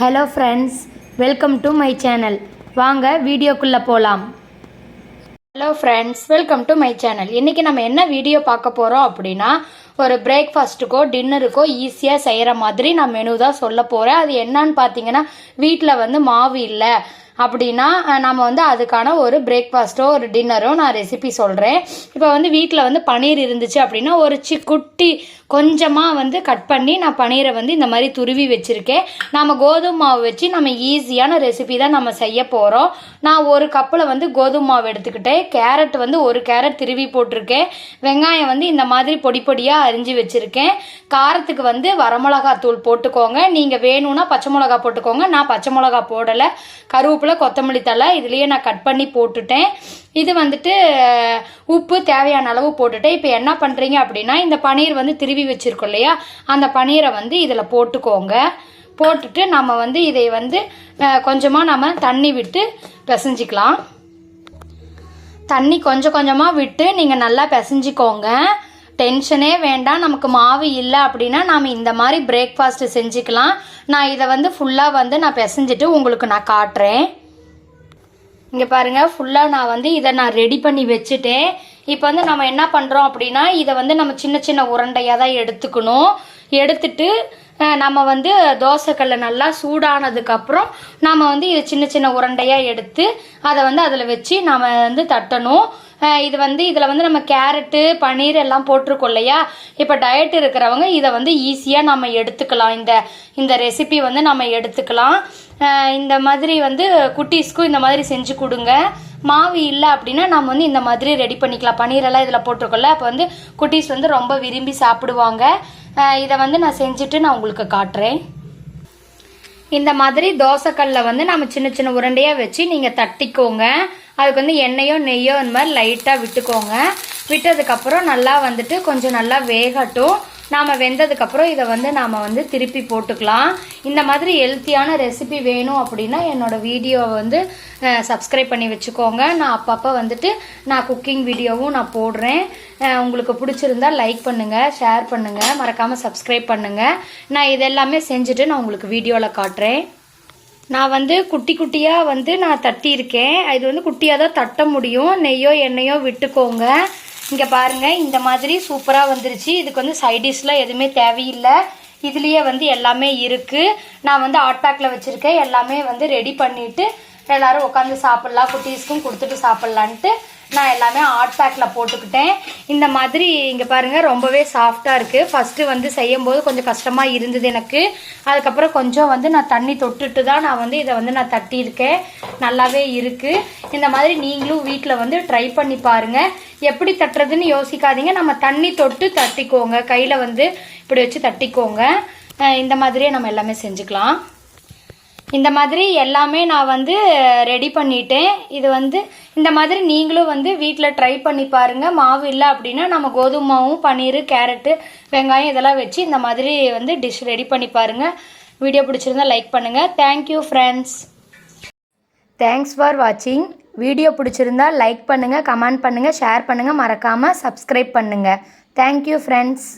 Hello friends, welcome to my channel. வாங்க வீடியோக்குள்ளே போகலாம். Hello friends, welcome to my channel. இன்றைக்கி நம்ம என்ன வீடியோ பார்க்க போகிறோம் அப்படின்னா, ஒரு பிரேக்ஃபாஸ்ட்டுக்கோ டின்னருக்கோ ஈஸியாக செய்கிற மாதிரி நான் மெனு தான் சொல்ல போகிறேன். அது என்னன்னு பார்த்தீங்கன்னா, வீட்டில் மாவு இல்லை அப்படின்னா நம்ம அதுக்கான ஒரு பிரேக்ஃபாஸ்ட்டோ ஒரு டின்னரோ நான் ரெசிபி சொல்கிறேன். இப்போ வீட்டில் பன்னீர் இருந்துச்சு அப்படின்னா ஒரு குட்டி கொஞ்சமாக கட் பண்ணி நான் பன்னீரை இந்த மாதிரி துருவி வச்சுருக்கேன். நம்ம கோதுமை மாவு வச்சு நம்ம ஈஸியான ரெசிபி தான் நம்ம செய்ய போகிறோம். நான் ஒரு கப்பில் கோதுமை மாவு எடுத்துக்கிட்டேன். கேரட் ஒரு கேரட் திருவி போட்டிருக்கேன். வெங்காயம் இந்த மாதிரி பொடி பொடியாக அரிஞ்சு வச்சுருக்கேன். காரத்துக்கு வரமிளகாத்தூள் போட்டுக்கோங்க. நீங்கள் வேணும்னா பச்சை மிளகா போட்டுக்கோங்க. நான் பச்சை மிளகா போடலை. கருவேப்பிலை, கொத்தமல்லி தழை இதுலேயே நான் கட் பண்ணி போட்டுட்டேன். இது உப்பு தேவையான அளவு போட்டுட்டேன். இப்போ என்ன பண்ணுறீங்க அப்படின்னா, இந்த பன்னீர் திருவி வச்சுருக்கோம் இல்லையா, அந்த பன்னீரை இதில் போட்டுக்கோங்க. போட்டுட்டு நம்ம இதை கொஞ்சமாக நம்ம தண்ணி விட்டு பிசைஞ்சிக்கலாம். தண்ணி கொஞ்சம் கொஞ்சமாக விட்டு நீங்கள் நல்லா பிசைஞ்சிக்கோங்க. டென்ஷனே வேண்டாம். நமக்கு மாவு இல்லை அப்படின்னா நாம் இந்த மாதிரி பிரேக்ஃபாஸ்ட்டு செஞ்சுக்கலாம். நான் இதை ஃபுல்லாக நான் பிசைஞ்சிட்டு உங்களுக்கு நான் காட்டுறேன். இங்கே பாருங்கள், ஃபுல்லாக நான் இதை நான் ரெடி பண்ணி வச்சுட்டேன். இப்போ நம்ம என்ன பண்ணுறோம் அப்படின்னா, இதை நம்ம சின்ன சின்ன உருண்டையாக தான் எடுத்துக்கணும். எடுத்துட்டு நம்ம தோசைக்கல்லை நல்லா சூடானதுக்கப்புறம் நம்ம இதை சின்ன சின்ன உருண்டையாக எடுத்து அதை அதில் வச்சு நம்ம தட்டணும். இது இதில் நம்ம கேரட்டு பன்னீர் எல்லாம் போட்டிருக்கோம் இல்லையா. இப்போ டயட் இருக்கிறவங்க இதை ஈஸியாக நம்ம எடுத்துக்கலாம். இந்த ரெசிபி நம்ம எடுத்துக்கலாம். இந்த மாதிரி குட்டீஸ்க்கும் இந்த மாதிரி செஞ்சு கொடுங்க. மாவு இல்லை அப்படின்னா நம்ம இந்த மாதிரி ரெடி பண்ணிக்கலாம். பன்னீரெல்லாம் இதில் போட்டிருக்கோம்ல, அப்போ குட்டீஸ் ரொம்ப விரும்பி சாப்பிடுவாங்க. இதை நான் செஞ்சுட்டு நான் உங்களுக்கு காட்டுறேன். இந்த மாதிரி தோசைக்கல்லில் நம்ம சின்ன சின்ன உருண்டையாக வச்சு நீங்கள் தட்டிக்கோங்க. அதுக்கு எண்ணெயோ நெய்யோ இந்த மாதிரி லைட்டாக விட்டுக்கோங்க. விட்டதுக்கப்புறம் நல்லா கொஞ்சம் நல்லா வேகட்டும். நாம் வெந்ததுக்கப்புறம் இதை நாம் திருப்பி போட்டுக்கலாம். இந்த மாதிரி ஹெல்த்தியான ரெசிபி வேணும் அப்படின்னா என்னோடய வீடியோவை சப்ஸ்கிரைப் பண்ணி வச்சுக்கோங்க. நான் அப்பப்போ நான் குக்கிங் வீடியோவும் நான் போடுறேன். உங்களுக்கு பிடிச்சிருந்தா லைக் பண்ணுங்கள், ஷேர் பண்ணுங்கள், மறக்காமல் சப்ஸ்கிரைப் பண்ணுங்கள். நான் இதெல்லாமே செஞ்சுட்டு நான் உங்களுக்கு வீடியோவில் காட்டுறேன். நான் குட்டி குட்டியாக நான் தட்டியிருக்கேன். இது குட்டியாக தான் தட்ட முடியும். நெய்யோ எண்ணெயோ விட்டுக்கோங்க. இங்கே பாருங்கள், இந்த மாதிரி சூப்பராக வந்துருச்சு. இதுக்கு சைடிஷ்லாம் எதுவுமே தேவையில்லை. இதுலேயே எல்லாமே இருக்குது. நான் ஹாட் பேக்கில் வச்சுருக்கேன். எல்லாமே ரெடி பண்ணிவிட்டு எல்லோரும் உட்காந்து சாப்பிட்லாம், குட்டீஸ்க்கும் கொடுத்துட்டு சாப்பிட்லான்ட்டு நான் எல்லாமே ஹாட் பேக்கில் போட்டுக்கிட்டேன். இந்த மாதிரி இங்கே பாருங்கள், ரொம்பவே சாஃப்டாக இருக்குது. ஃபஸ்ட்டு செய்யும்போது கொஞ்சம் கஷ்டமாக இருந்தது எனக்கு. அதுக்கப்புறம் கொஞ்சம் நான் தண்ணி தொட்டுட்டு தான் நான் இதை நான் தட்டியிருக்கேன். நல்லாவே இருக்குது. இந்த மாதிரி நீங்களும் வீட்டில் ட்ரை பண்ணி பாருங்கள். எப்படி தட்டுறதுன்னு யோசிக்காதீங்க. நம்ம தண்ணி தொட்டு தட்டிக்கோங்க. கையில் இப்படி வச்சு தட்டிக்கோங்க. இந்த மாதிரியே நம்ம எல்லாமே செஞ்சுக்கலாம். இந்த மாதிரி எல்லாமே நான் ரெடி பண்ணிட்டேன். இது இந்த மாதிரி நீங்களும் வீட்டில் ட்ரை பண்ணி பாருங்கள். மாவு இல்லை அப்படின்னா நம்ம கோதுமை மாவும் பன்னீர் கேரட்டு வெங்காயம் இதெல்லாம் வச்சு இந்த மாதிரி டிஷ் ரெடி பண்ணி பாருங்கள். வீடியோ பிடிச்சிருந்தா லைக் பண்ணுங்கள். Thank you friends. தேங்க்ஸ் ஃபார் வாட்சிங். வீடியோ பிடிச்சிருந்தா லைக் பண்ணுங்கள், கமெண்ட் பண்ணுங்கள், ஷேர் பண்ணுங்கள், மறக்காமல் சப்ஸ்கிரைப் பண்ணுங்கள். Thank you friends.